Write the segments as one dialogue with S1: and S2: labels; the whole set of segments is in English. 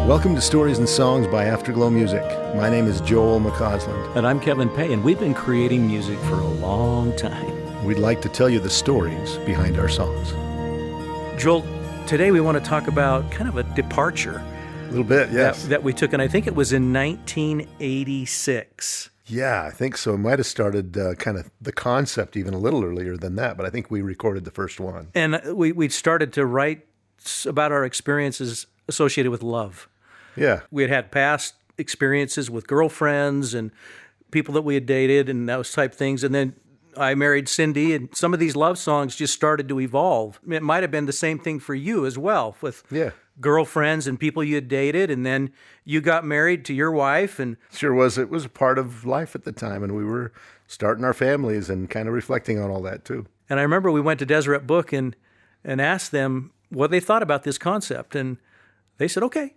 S1: Welcome to Stories and Songs by Afterglow Music. My name is Joel McCausland.
S2: And I'm Kevin Peay, and we've been creating music for a long time.
S1: We'd like to tell you the stories behind our songs.
S2: Joel, today we want to talk about kind of a departure.
S1: A little bit, yes.
S2: That we took, and I think it was in 1986.
S1: Yeah, I think so. It might have started kind of the concept even a little earlier than that, but I think we recorded the first one.
S2: And we started to write about our experiences associated with love.
S1: Yeah.
S2: We had past experiences with girlfriends and people that we had dated and those type things. And then I married Cindy, and some of these love songs just started to evolve. It might have been the same thing for you as well, with girlfriends and people you had dated, and then you got married to your wife. And
S1: sure was. It was a part of life at the time, and we were starting our families and kind of reflecting on all that too.
S2: And I remember we went to Deseret Book and asked them what they thought about this concept, and they said, okay.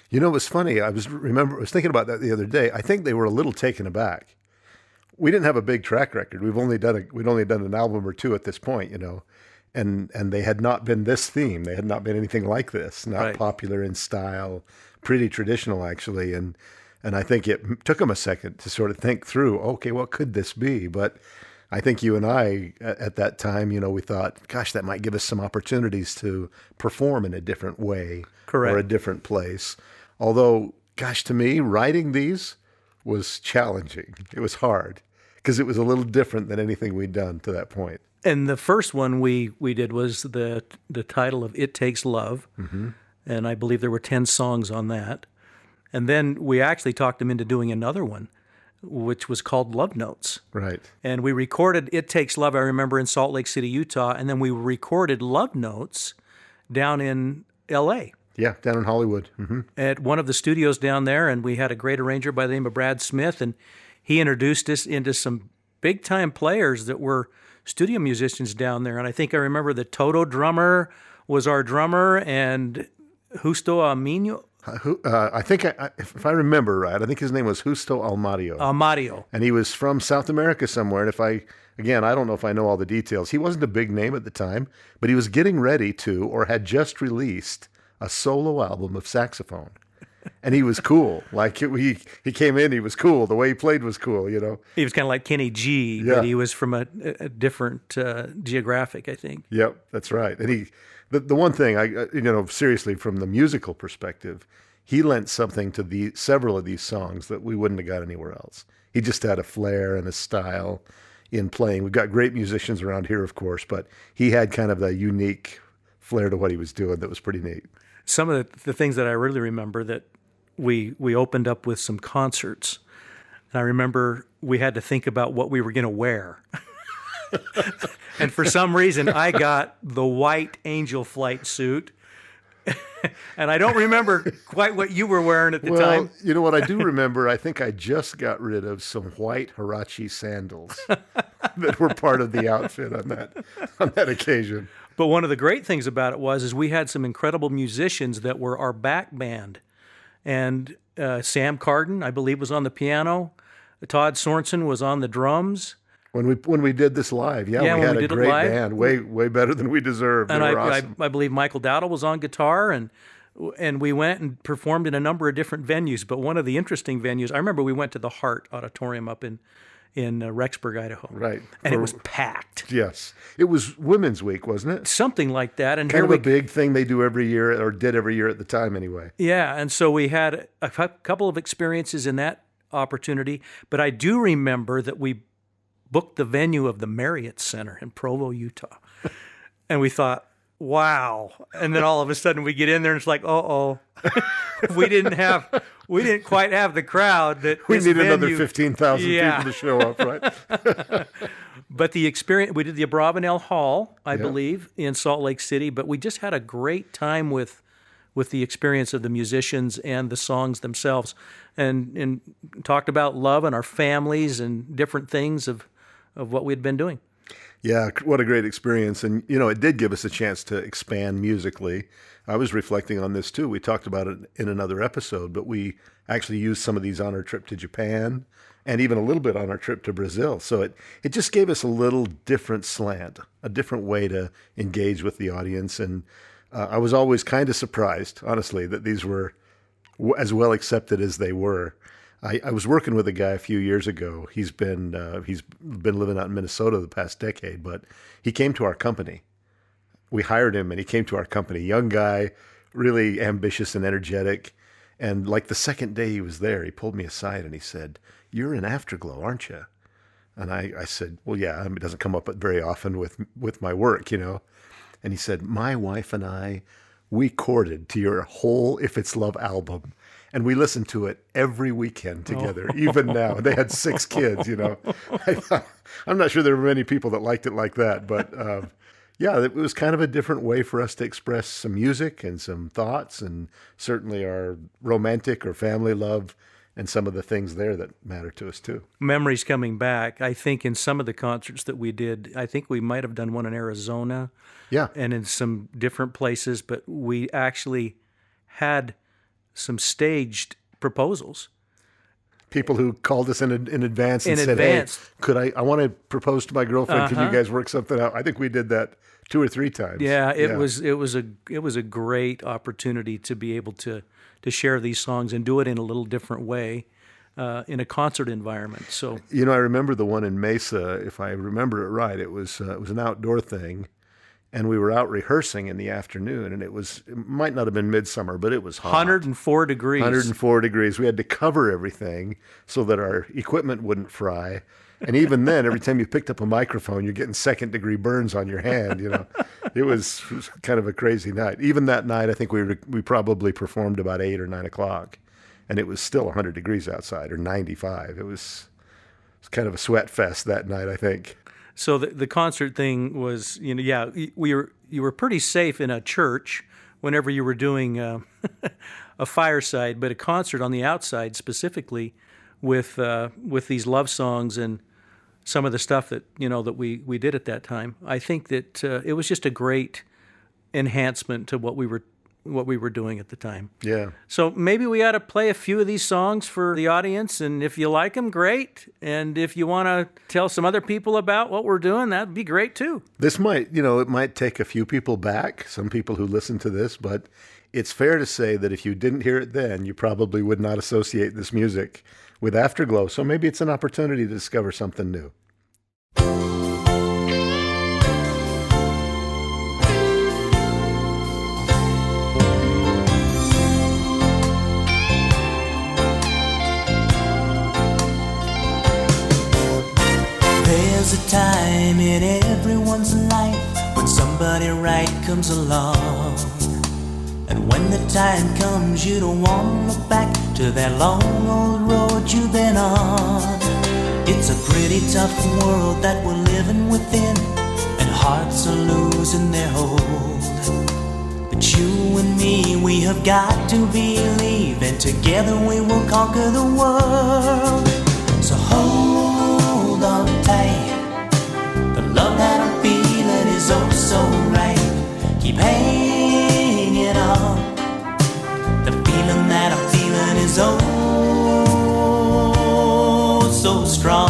S1: You know, it was funny. I was thinking about that the other day. I think they were a little taken aback. We didn't have a big track record. We'd only done an album or two at this point, you know, and they had not been this theme. They had not been anything like this. Not popular in style, pretty traditional actually. And I think it took them a second to sort of think through. Okay, what could this be? But I think you and I at that time, you know, we thought, gosh, that might give us some opportunities to perform in a different way.
S2: Correct.
S1: Or a different place. Although, gosh, to me, writing these was challenging. It was hard because it was a little different than anything we'd done to that point.
S2: And the first one we did was the title of It Takes Love.
S1: Mm-hmm.
S2: And I believe there were 10 songs on that. And then we actually talked them into doing another one, which was called Love Notes.
S1: Right.
S2: And we recorded It Takes Love, I remember, in Salt Lake City, Utah. And then we recorded Love Notes down in L.A.
S1: Yeah, down in Hollywood. Mm-hmm.
S2: At one of the studios down there, and we had a great arranger by the name of Brad Smith, and he introduced us into some big-time players that were studio musicians down there. And I think I remember the Toto drummer was our drummer, and Justo Amino.
S1: I think, if I remember right, I think his name was Justo Almario.
S2: Almario.
S1: And he was from South America somewhere. And I don't know if I know all the details. He wasn't a big name at the time, but he was getting ready to, or had just released, a solo album of saxophone. And he was cool. Like he came in, he was cool. The way he played was cool, you know.
S2: He was kind of like Kenny G, but he was from a different geographic, I think.
S1: Yep, that's right. And the one thing, seriously, from the musical perspective, he lent something to several of these songs that we wouldn't have got anywhere else. He just had a flair and a style in playing. We've got great musicians around here, of course, but he had kind of a unique flair to what he was doing that was pretty neat.
S2: Some of the things that I really remember that we opened up with some concerts. And I remember we had to think about what we were going to wear. And for some reason, I got the white Angel Flight suit. And I don't remember quite what you were wearing at the time.
S1: Well, you know what I do remember? I think I just got rid of some white Huarache sandals that were part of the outfit on that occasion.
S2: But one of the great things about it was we had some incredible musicians that were our back band. And Sam Carden, I believe, was on the piano. Todd Sorensen was on the drums.
S1: When we did this live, we had a great band, way better than we deserved.
S2: And
S1: they were awesome.
S2: I believe Michael Dowdle was on guitar, and we went and performed in a number of different venues. But one of the interesting venues, I remember we went to the Hart Auditorium up in Rexburg, Idaho.
S1: Right.
S2: And it was packed.
S1: Yes. It was Women's Week, wasn't it?
S2: Something like that. And
S1: kind of a big thing they do every year, or did every year at the time anyway.
S2: Yeah, and so we had a couple of experiences in that opportunity. But I do remember that we booked the venue of the Marriott Center in Provo, Utah. And we thought, wow. And then all of a sudden we get in there and it's like, we didn't quite have the crowd that
S1: we need another
S2: venue.
S1: 15,000 people to show up, right?
S2: But the experience, we did the Abravanel Hall, I believe, in Salt Lake City, but we just had a great time with the experience of the musicians and the songs themselves, and talked about love and our families and different things of what we had been doing.
S1: Yeah, what a great experience. And, you know, it did give us a chance to expand musically. I was reflecting on this, too. We talked about it in another episode, but we actually used some of these on our trip to Japan and even a little bit on our trip to Brazil. So it just gave us a little different slant, a different way to engage with the audience. And I was always kind of surprised, honestly, that these were as well accepted as they were. I was working with a guy a few years ago. He's been living out in Minnesota the past decade, but he came to our company. We hired him, and he came to our company. Young guy, really ambitious and energetic. And like the second day he was there, he pulled me aside and he said, "You're in Afterglow, aren't you?" And I said, "Well, yeah. It doesn't come up very often with my work, you know." And he said, "My wife and I, we courted to your whole If It's Love album. And we listened to it every weekend together, even now." They had 6 kids, you know. I'm not sure there were many people that liked it like that. But yeah, it was kind of a different way for us to express some music and some thoughts, and certainly our romantic or family love and some of the things there that matter to us too.
S2: Memories coming back. I think in some of the concerts that we did, I think we might have done one in Arizona.
S1: Yeah.
S2: And in some different places, but we actually had some staged proposals.
S1: People who called us in advance and said, "Hey, could I want to propose to my girlfriend? Can you guys work something out?" I think we did that 2 or 3 times.
S2: Yeah, it was a great opportunity to be able to share these songs and do it in a little different way in a concert environment. So
S1: you know, I remember the one in Mesa. If I remember it right, it was an outdoor thing. And we were out rehearsing in the afternoon, and it might not have been midsummer, but it was hot.
S2: 104 degrees.
S1: 104 degrees. We had to cover everything so that our equipment wouldn't fry. And even then, every time you picked up a microphone, you're getting second-degree burns on your hand, you know. It was kind of a crazy night. Even that night, I think we probably performed about 8 or 9 o'clock, and it was still 100 degrees outside, or 95. It was kind of a sweat fest that night, I think.
S2: So the concert thing was, you know, yeah, you were pretty safe in a church whenever you were doing a fireside, but a concert on the outside specifically with these love songs and some of the stuff that, you know, that we did at that time. I think that it was just a great enhancement to what we were doing at the time.
S1: Yeah.
S2: So maybe we ought to play a few of these songs for the audience, and if you like them, great. And if you want to tell some other people about what we're doing, that'd be great too.
S1: This it might take a few people back, some people who listen to this, but it's fair to say that if you didn't hear it then, you probably would not associate this music with Afterglow. So maybe it's an opportunity to discover something new.
S3: There's a time in everyone's life when somebody right comes along. And when the time comes, you don't want to look back to that long old road you've been on. It's a pretty tough world that we're living within, and hearts are losing their hold. But you and me, we have got to believe, and together we will conquer the world. So hold on tight. The love that I'm feeling is oh so right. Keep hanging on. The feeling that I'm feeling is oh so strong.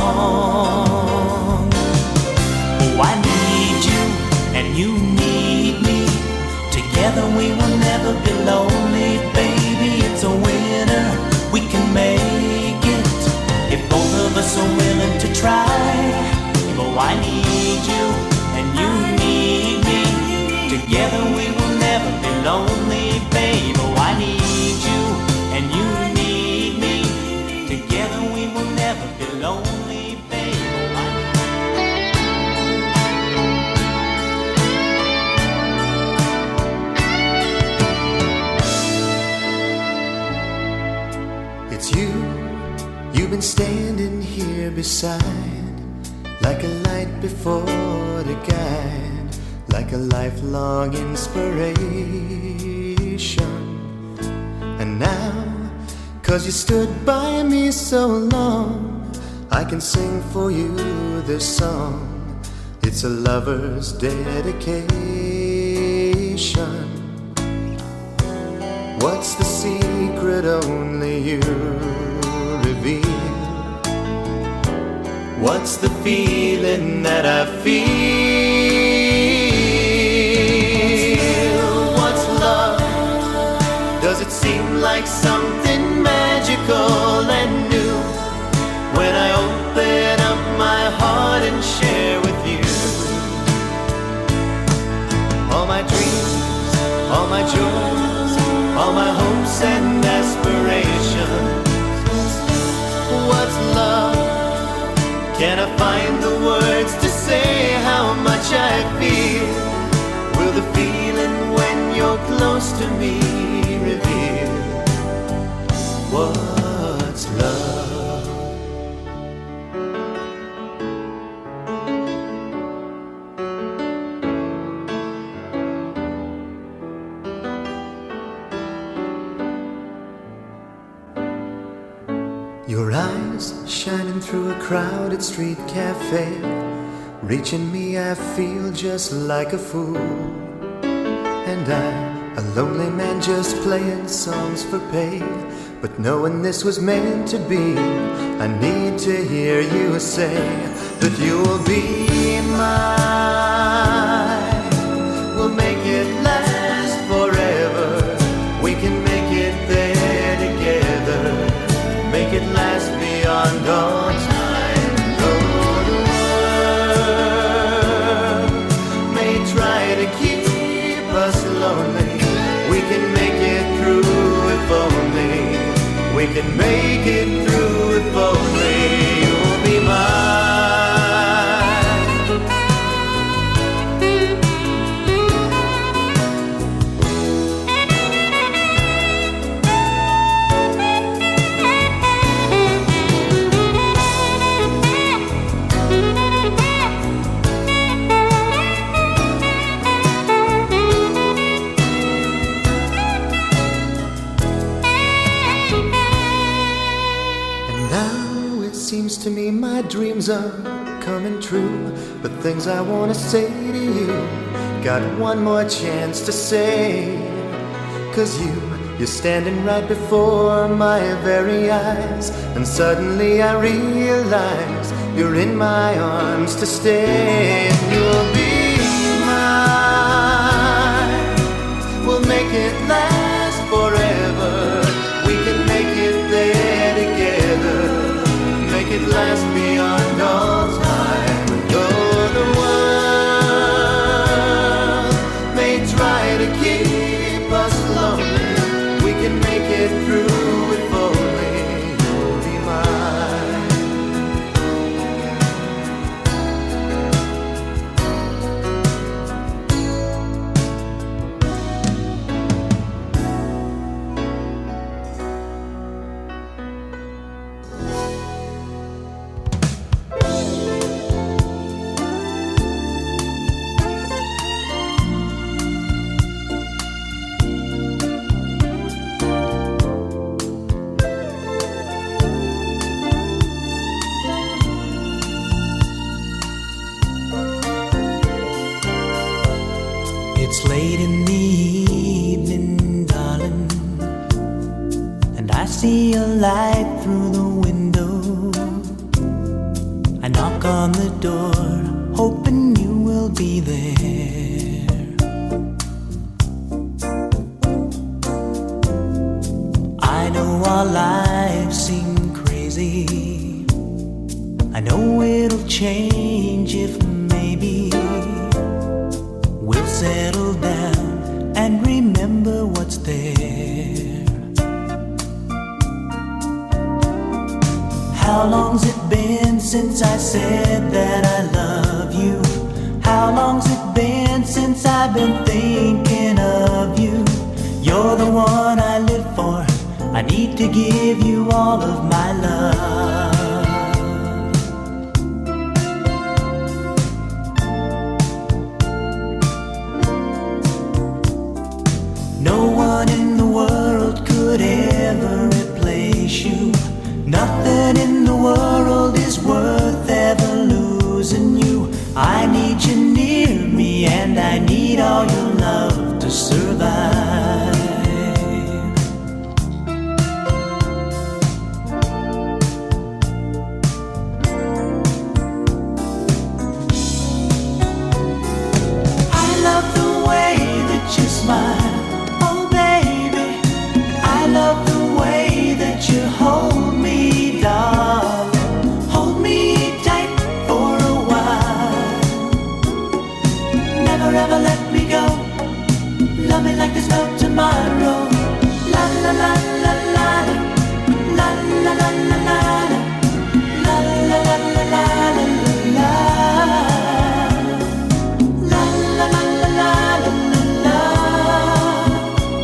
S3: Oh, I need you and you need me. Together we will never be lonely, baby. It's a winner, we can make it if both of us are willing to try. Oh, I need you and you need me. Together we will never be lonely, babe. Oh, I need you and you need me. Together we will never be lonely, babe. Oh,
S4: It's you've been standing here beside, like a light before the guide, like a lifelong inspiration. And now, 'cause you stood by me so long, I can sing for you this song. It's a lover's dedication. What's the secret only you reveal? What's the feeling that I feel? What's love? Does it seem like something magical and new when I open up my heart and share with you all my dreams, all my joys, all my hopes and aspirations. What's love? Can I find the words to say how much I feel? Will the feeling when you're close to me reveal what's love? Your eyes shining through a crowded street cafe, reaching me I feel just like a fool. And I'm a lonely man just playing songs for Peay, but knowing this was meant to be, I need to hear you say that you'll be mine. We'll make it last forever. We can make it there together. Make it last beyond all time. Though the world may try to keep us lonely, we can make it through if only. We can make it through if only you'll be mine. Seems to me my dreams are coming true, but things I want to say to you, got one more chance to say. 'Cause you're standing right before my very eyes, and suddenly I realize you're in my arms to stay. And you'll be mine. We'll make it last forever. We can make it there together. Make it last beyond all time. And though the world may try to keep us lonely, we can make it through if only you'll be mine.
S3: It's late in the evening, darling, and I see a light through the window. I knock on the door, hoping you will be there. I know our lives seem crazy. I know it'll change if maybe we'll settle down and remember what's there. How long's it been since I said that I love you? How long's it been since I've been thinking of you? You're the one I live for. I need to give you all of my love. No one in the world could ever replace you. Nothing in the world is worth ever losing you. I need you near me, and I need all your love to survive. tomorrow. La la la la la la la la la la la la la la la la. La la la la la la la.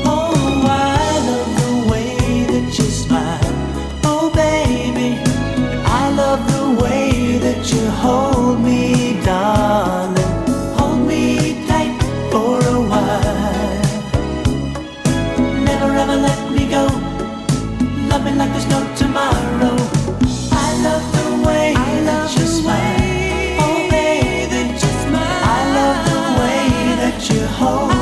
S3: Oh, I love the way that you smile, oh baby. I love the way that you hold me, darling. Hold me tight for a while. Never ever let me go. Love me like there's no tomorrow. I love the way that you smile, oh baby. I love the way that you hold